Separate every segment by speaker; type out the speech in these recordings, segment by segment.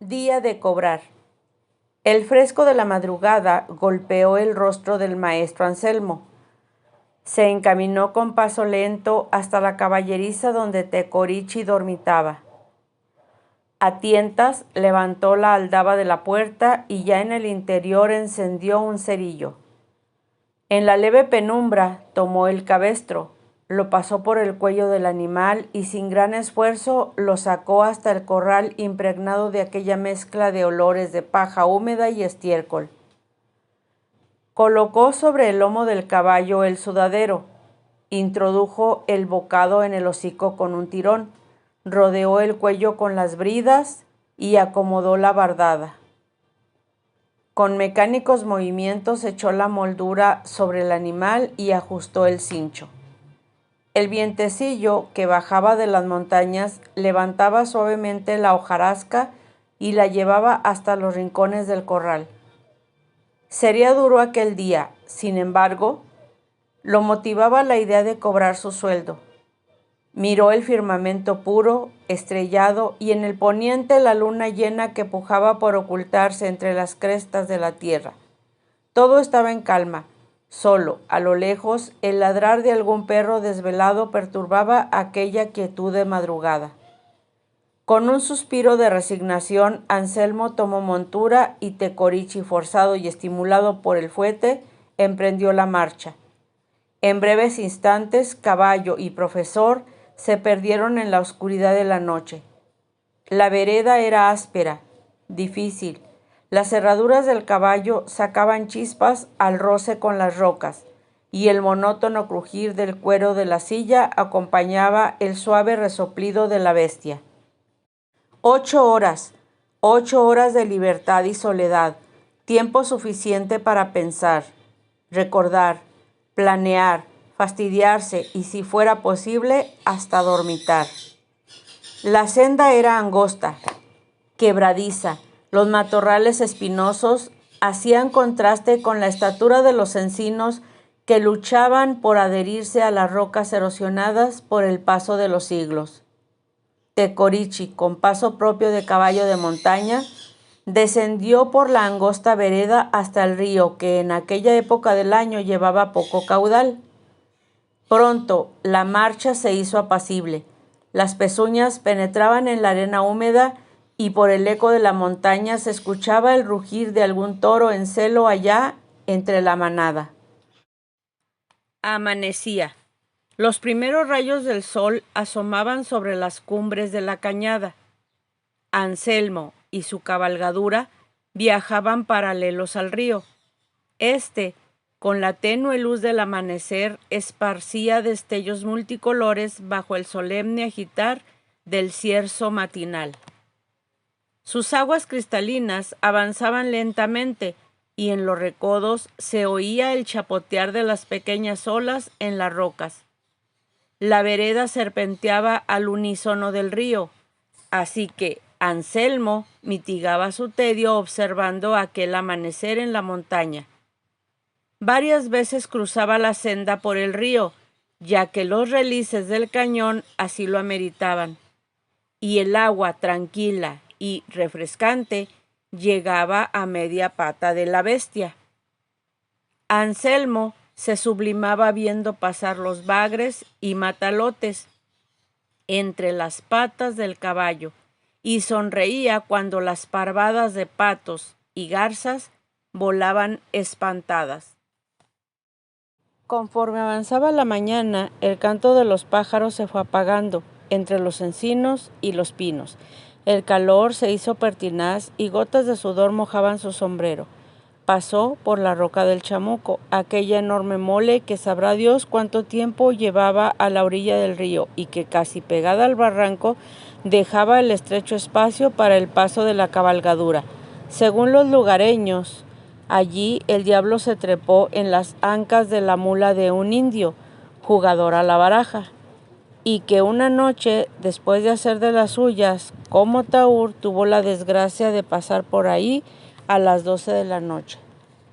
Speaker 1: Día de cobrar. El fresco de la madrugada golpeó el rostro del maestro Anselmo. Se encaminó con paso lento hasta la caballeriza donde Tecorichi dormitaba. A tientas levantó la aldaba de la puerta y ya en el interior encendió un cerillo. En la leve penumbra tomó el cabestro, lo pasó por el cuello del animal y sin gran esfuerzo lo sacó hasta el corral impregnado de aquella mezcla de olores de paja húmeda y estiércol. Colocó sobre el lomo del caballo el sudadero, introdujo el bocado en el hocico con un tirón, rodeó el cuello con las bridas y acomodó la bardada. Con mecánicos movimientos echó la moldura sobre el animal y ajustó el cincho. El vientecillo que bajaba de las montañas levantaba suavemente la hojarasca y la llevaba hasta los rincones del corral. Sería duro aquel día, sin embargo, lo motivaba la idea de cobrar su sueldo. Miró el firmamento puro, estrellado, y en el poniente la luna llena que pujaba por ocultarse entre las crestas de la tierra. Todo estaba en calma. Solo, a lo lejos, el ladrar de algún perro desvelado perturbaba aquella quietud de madrugada. Con un suspiro de resignación, Anselmo tomó montura y Tecorichi, forzado y estimulado por el fuete, emprendió la marcha. En breves instantes, caballo y profesor se perdieron en la oscuridad de la noche. La vereda era áspera, difícil. Las herraduras del caballo sacaban chispas al roce con las rocas, y el monótono crujir del cuero de la silla acompañaba el suave resoplido de la bestia. 8 horas, 8 horas de libertad y soledad, tiempo suficiente para pensar, recordar, planear, fastidiarse y, si fuera posible, hasta dormitar. La senda era angosta, quebradiza. Los matorrales espinosos hacían contraste con la estatura de los encinos que luchaban por adherirse a las rocas erosionadas por el paso de los siglos. Tecorichi, con paso propio de caballo de montaña, descendió por la angosta vereda hasta el río, que en aquella época del año llevaba poco caudal. Pronto la marcha se hizo apacible. Las pezuñas penetraban en la arena húmeda y por el eco de la montaña se escuchaba el rugir de algún toro en celo allá entre la manada. Amanecía. Los primeros rayos del sol asomaban sobre las cumbres de la cañada. Anselmo y su cabalgadura viajaban paralelos al río. Con la tenue luz del amanecer, esparcía destellos multicolores bajo el solemne agitar del cierzo matinal. Sus aguas cristalinas avanzaban lentamente y en los recodos se oía el chapotear de las pequeñas olas en las rocas. La vereda serpenteaba al unísono del río, así que Anselmo mitigaba su tedio observando aquel amanecer en la montaña. Varias veces cruzaba la senda por el río, ya que los relices del cañón así lo ameritaban, y el agua tranquila y refrescante llegaba a media pata de la bestia. Anselmo se sublimaba viendo pasar los bagres y matalotes entre las patas del caballo y sonreía cuando las parvadas de patos y garzas volaban espantadas. Conforme avanzaba la mañana, el canto de los pájaros se fue apagando entre los encinos y los pinos. El calor se hizo pertinaz y gotas de sudor mojaban su sombrero. Pasó por la roca del Chamuco, aquella enorme mole que sabrá Dios cuánto tiempo llevaba a la orilla del río y que casi pegada al barranco dejaba el estrecho espacio para el paso de la cabalgadura. Según los lugareños, allí el diablo se trepó en las ancas de la mula de un indio, jugador a la baraja, y que una noche, después de hacer de las suyas como tahúr, tuvo la desgracia de pasar por ahí a las 12 de la noche.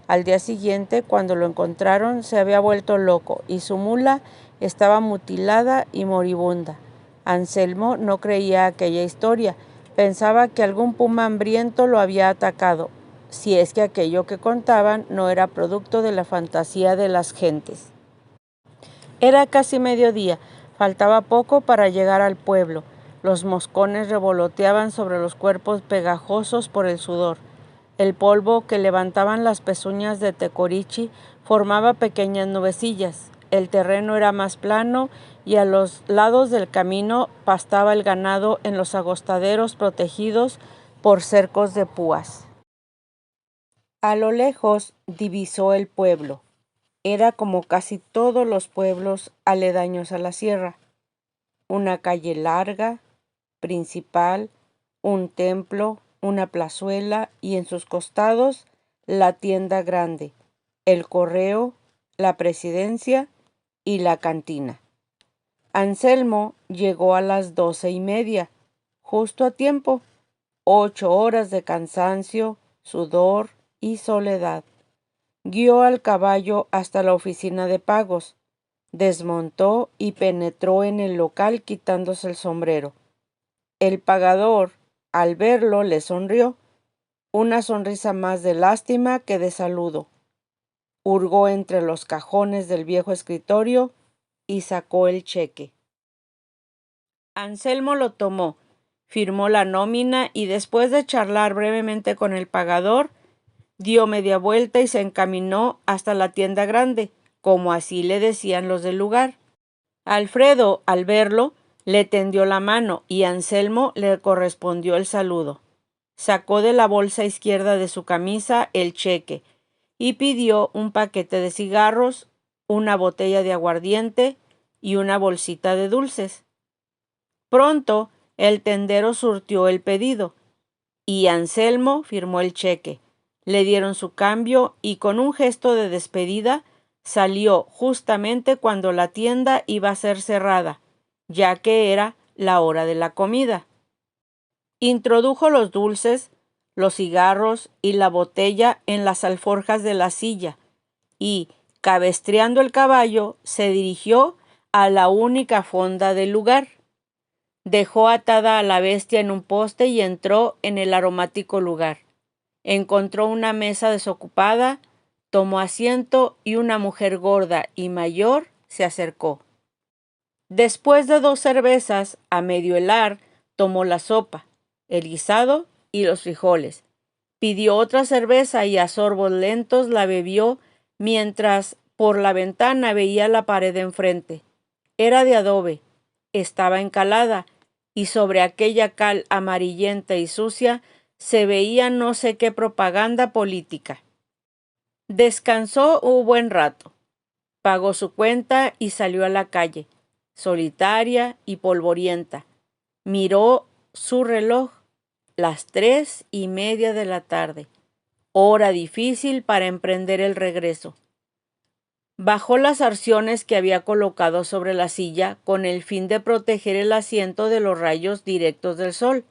Speaker 1: Al día siguiente, cuando lo encontraron, se había vuelto loco y su mula estaba mutilada y moribunda. Anselmo no creía aquella historia, Pensaba que algún puma hambriento lo había atacado, si es que aquello que contaban no era producto de la fantasía de las gentes. Era casi mediodía, faltaba poco para llegar al pueblo. Los moscones revoloteaban sobre los cuerpos pegajosos por el sudor. El polvo que levantaban las pezuñas de Tecorichi formaba pequeñas nubecillas. El terreno era más plano y a los lados del camino pastaba el ganado en los agostaderos protegidos por cercos de púas. A lo lejos divisó el pueblo. Era como casi todos los pueblos aledaños a la sierra. Una calle larga, principal, un templo, una plazuela y en sus costados la tienda grande, el correo, la presidencia y la cantina. Anselmo llegó a las 12:30, justo a tiempo. 8 horas de cansancio, sudor y soledad. Guió al caballo hasta la oficina de pagos, desmontó y penetró en el local quitándose el sombrero. El pagador, al verlo, le sonrió, una sonrisa más de lástima que de saludo. Hurgó entre los cajones del viejo escritorio y sacó el cheque. Anselmo lo tomó, firmó la nómina y después de charlar brevemente con el pagador, dio media vuelta y se encaminó hasta la tienda grande, como así le decían los del lugar. Alfredo, al verlo, le tendió la mano y Anselmo le correspondió el saludo. Sacó de la bolsa izquierda de su camisa el cheque y pidió un paquete de cigarros, una botella de aguardiente y una bolsita de dulces. Pronto el tendero surtió el pedido y Anselmo firmó el cheque. Le dieron su cambio y con un gesto de despedida salió justamente cuando la tienda iba a ser cerrada, ya que era la hora de la comida. Introdujo los dulces, los cigarros y la botella en las alforjas de la silla y, cabestreando el caballo, se dirigió a la única fonda del lugar. Dejó atada a la bestia en un poste y entró en el aromático lugar. Encontró una mesa desocupada, tomó asiento y una mujer gorda y mayor se acercó. Después de 2 cervezas, a medio helar, tomó la sopa, el guisado y los frijoles. Pidió otra cerveza y a sorbos lentos la bebió mientras por la ventana veía la pared enfrente. Era de adobe, estaba encalada y sobre aquella cal amarillenta y sucia se veía no sé qué propaganda política. Descansó un buen rato, pagó su cuenta y salió a la calle, solitaria y polvorienta. Miró su reloj, las 3:30 de la tarde, hora difícil para emprender el regreso. Bajó las arciones que había colocado sobre la silla con el fin de proteger el asiento de los rayos directos del sol.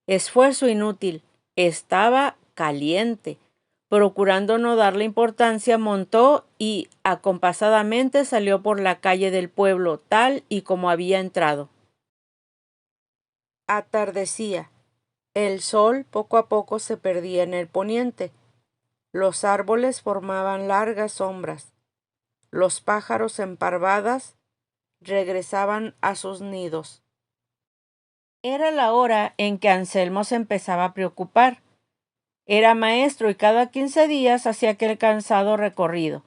Speaker 1: Esfuerzo inútil, estaba caliente. Procurando no darle importancia, montó y acompasadamente salió por la calle del pueblo tal y como había entrado. Atardecía. El sol poco a poco se perdía en el poniente. Los árboles formaban largas sombras. Los pájaros en parvadas regresaban a sus nidos. Era la hora en que Anselmo se empezaba a preocupar. Era maestro y cada 15 días hacía aquel cansado recorrido.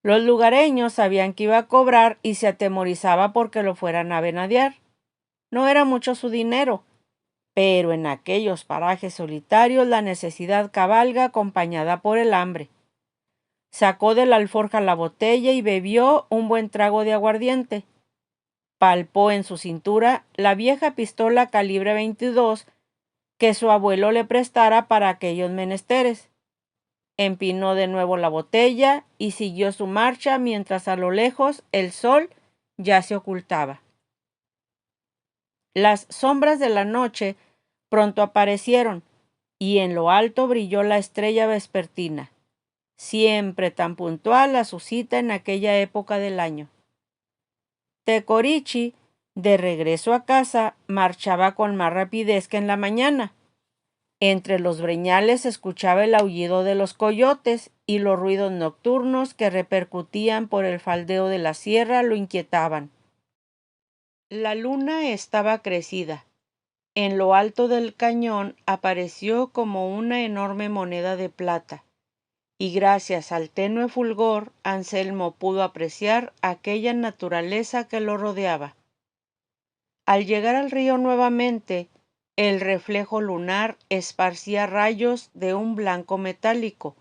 Speaker 1: Los lugareños sabían que iba a cobrar y se atemorizaba porque lo fueran a venadear. No era mucho su dinero, pero en aquellos parajes solitarios la necesidad cabalga acompañada por el hambre. Sacó de la alforja la botella y bebió un buen trago de aguardiente. Palpó en su cintura la vieja pistola calibre 22 que su abuelo le prestara para aquellos menesteres. Empinó de nuevo la botella y siguió su marcha mientras a lo lejos el sol ya se ocultaba. Las sombras de la noche pronto aparecieron y en lo alto brilló la estrella vespertina, siempre tan puntual a su cita en aquella época del año. Tecorichi De regreso a casa, marchaba con más rapidez que en la mañana. Entre los breñales se escuchaba el aullido de los coyotes y los ruidos nocturnos que repercutían por el faldeo de la sierra lo inquietaban. La luna estaba crecida. En lo alto del cañón apareció como una enorme moneda de plata, y gracias al tenue fulgor, Anselmo pudo apreciar aquella naturaleza que lo rodeaba. Al llegar al río nuevamente, el reflejo lunar esparcía rayos de un blanco metálico,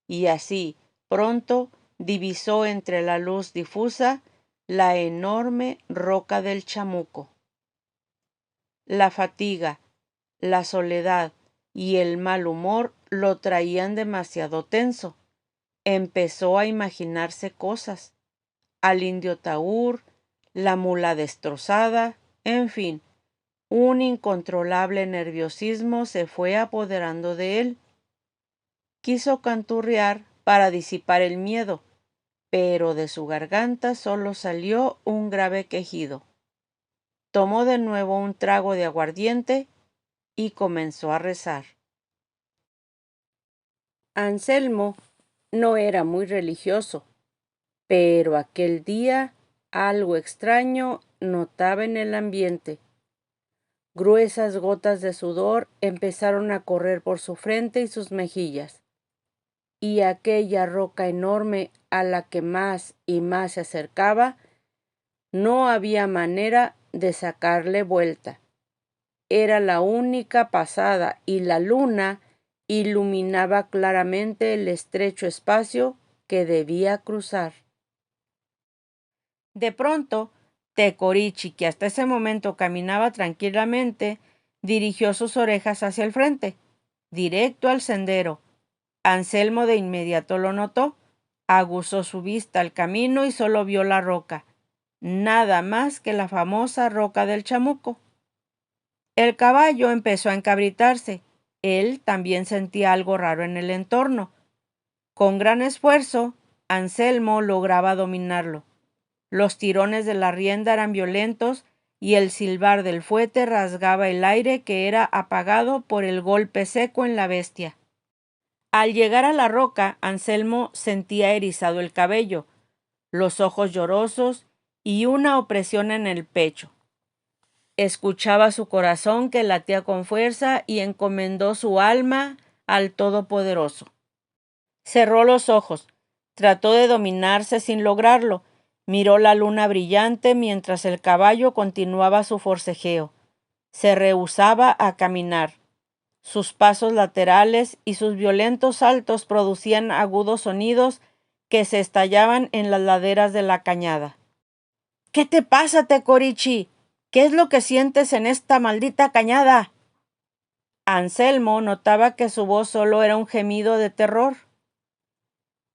Speaker 1: y así, pronto, divisó entre la luz difusa la enorme roca del Chamuco. La fatiga, la soledad y el mal humor lo traían demasiado tenso. Empezó a imaginarse cosas, al indio Taur, la mula destrozada, en fin, un incontrolable nerviosismo se fue apoderando de él. Quiso canturrear para disipar el miedo, pero de su garganta solo salió un grave quejido. Tomó de nuevo un trago de aguardiente y comenzó a rezar. Anselmo no era muy religioso, pero aquel día algo extraño notaba en el ambiente. Gruesas gotas de sudor empezaron a correr por su frente y sus mejillas, y aquella roca enorme a la que más y más se acercaba, no había manera de sacarle vuelta. Era la única pasada y la luna iluminaba claramente el estrecho espacio que debía cruzar. De pronto, Tecorichi, que hasta ese momento caminaba tranquilamente, dirigió sus orejas hacia el frente, directo al sendero. Anselmo de inmediato lo notó, aguzó su vista al camino y solo vio la roca, nada más que la famosa roca del Chamuco. El caballo empezó a encabritarse. Él también sentía algo raro en el entorno. Con gran esfuerzo, Anselmo lograba dominarlo. Los tirones de la rienda eran violentos y el silbar del fuete rasgaba el aire que era apagado por el golpe seco en la bestia. Al llegar a la roca, Anselmo sentía erizado el cabello, los ojos llorosos y una opresión en el pecho. Escuchaba su corazón que latía con fuerza y encomendó su alma al Todopoderoso. Cerró los ojos, trató de dominarse sin lograrlo, miró la luna brillante mientras el caballo continuaba su forcejeo. Se rehusaba a caminar. Sus pasos laterales y sus violentos saltos producían agudos sonidos que se estallaban en las laderas de la cañada. ¿Qué te pasa, Tecorichi? ¿Qué es lo que sientes en esta maldita cañada? Anselmo notaba que su voz solo era un gemido de terror.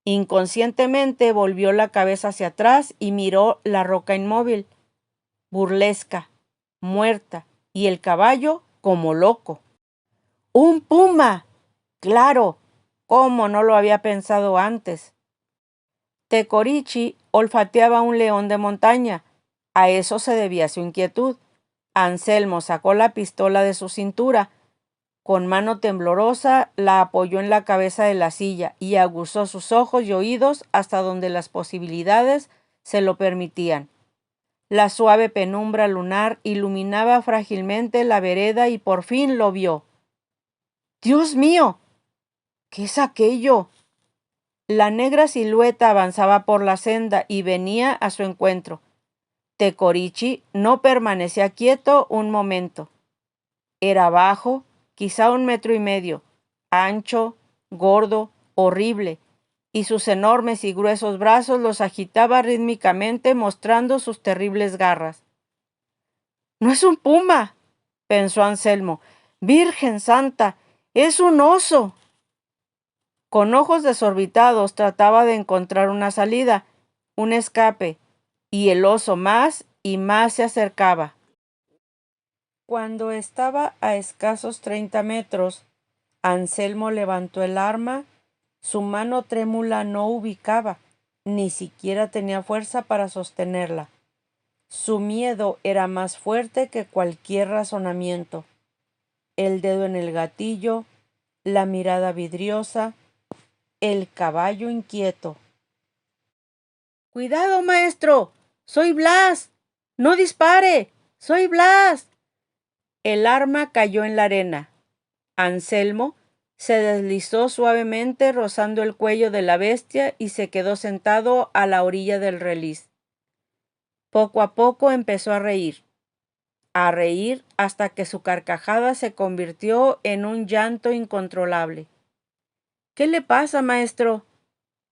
Speaker 1: Inconscientemente volvió la cabeza hacia atrás y miró la roca inmóvil, burlesca, muerta, y el caballo como loco. ¡Un puma! ¡Claro! ¿Cómo no lo había pensado antes? Tecorichi olfateaba un león de montaña. A eso se debía su inquietud. Anselmo sacó la pistola de su cintura. Con mano temblorosa la apoyó en la cabeza de la silla y aguzó sus ojos y oídos hasta donde las posibilidades se lo permitían. La suave penumbra lunar iluminaba frágilmente la vereda y por fin lo vio. ¡Dios mío! ¿Qué es aquello? La negra silueta avanzaba por la senda y venía a su encuentro. Tecorichi no permanecía quieto un momento. Era bajo, quizá 1,5 metros, ancho, gordo, horrible, y sus enormes y gruesos brazos los agitaba rítmicamente mostrando sus terribles garras. «¡No es un puma!», pensó Anselmo. «¡Virgen Santa! ¡Es un oso!». Con ojos desorbitados trataba de encontrar una salida, un escape, y el oso más y más se acercaba. Cuando estaba a escasos 30 metros, Anselmo levantó el arma. Su mano trémula no ubicaba, ni siquiera tenía fuerza para sostenerla. Su miedo era más fuerte que cualquier razonamiento. El dedo en el gatillo, la mirada vidriosa, el caballo inquieto. ¡Cuidado, maestro! ¡Soy Blas! ¡No dispare! ¡Soy Blas! El arma cayó en la arena. Anselmo se deslizó suavemente rozando el cuello de la bestia y se quedó sentado a la orilla del relis. Poco a poco empezó a reír hasta que su carcajada se convirtió en un llanto incontrolable. ¿Qué le pasa, maestro?,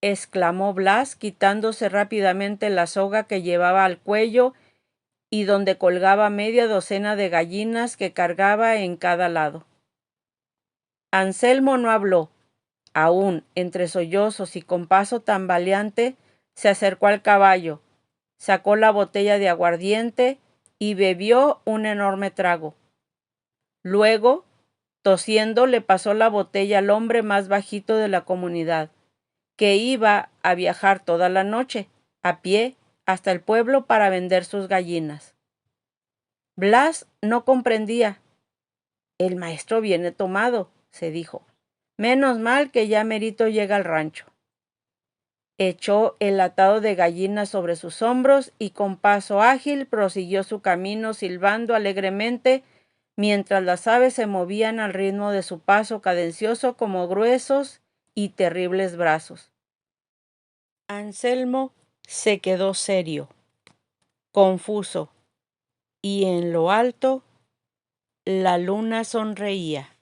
Speaker 1: exclamó Blas, quitándose rápidamente la soga que llevaba al cuello y donde colgaba media docena de gallinas que cargaba en cada lado. Anselmo no habló. Aún entre sollozos y con paso tambaleante, se acercó al caballo, sacó la botella de aguardiente y bebió un enorme trago. Luego, tosiendo, le pasó la botella al hombre más bajito de la comunidad, que iba a viajar toda la noche, a pie, hasta el pueblo para vender sus gallinas. Blas no comprendía. El maestro viene tomado, se dijo. Menos mal que ya merito llega al rancho. Echó el atado de gallinas sobre sus hombros y con paso ágil prosiguió su camino silbando alegremente mientras las aves se movían al ritmo de su paso cadencioso como gruesos y terribles brazos. Anselmo se quedó serio, confuso, y en lo alto la luna sonreía.